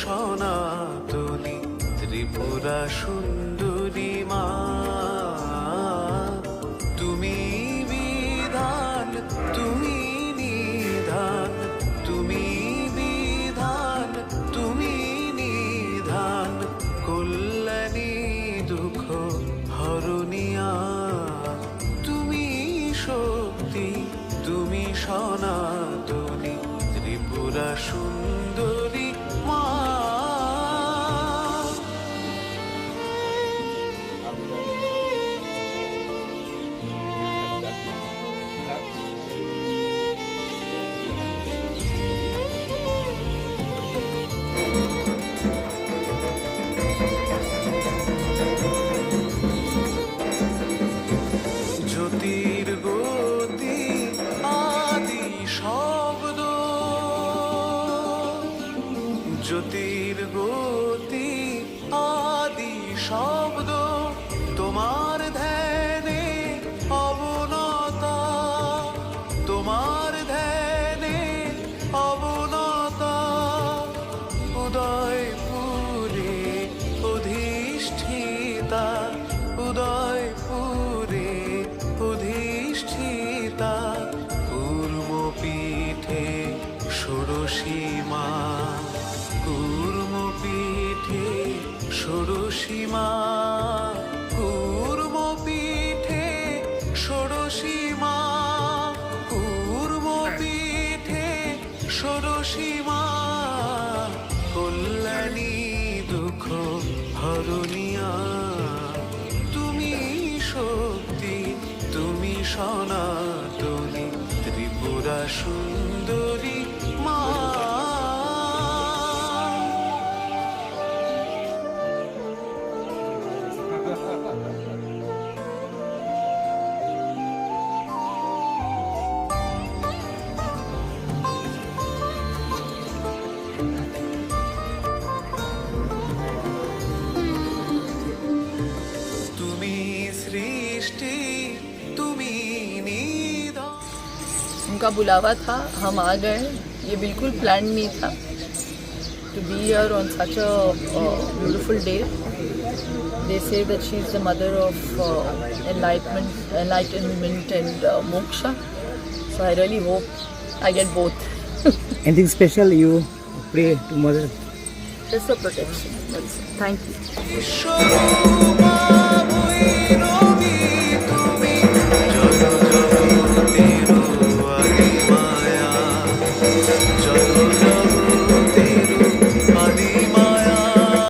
সনাতনী ত্রিপুরা সুন্দরী মা, তুমি বিধান, তুমি নিধান, তুমি বিধান, তুমি নিধান, কল্যাণী দুঃখ হরণিয়া, তুমি শক্তি, তুমি সনাতনী ত্রিপুরা সুন্দরী মা। জ্যোতির্গতি আদি শব্দ, জ্যোতির্গতি আদি শব্দ, তোমার ধ্যানে অবনতা, তোমার ধ্যানে অবনতা, উদয়পুরে অধিষ্ঠিতা, উদয়পুরে অধিষ্ঠিতা, কূর্মপীঠে ষোড়শী মা, কূর্মপীঠে ষোড়শী মা, কূর্মপীঠে ষোড়শী মা, কূর্মপীঠে ষোড়শী মা, কল্যাণী দুঃখ হরণিয়া, তুমি শক্তি, তুমি সনাতনী ত্রিপুরা সুন্দরী মা। তুমি सृष्टि, তুমি निधान। उनका बुलावा था, हम आ गए। ये बिल्कुल प्लान नहीं था to be here on such a beautiful day. They say that she is the mother of enlightenment and moksha. So I really hope I get both. Anything special you pray to Mother? Just for protection. That's it. Thank you. বিশ্বরূপা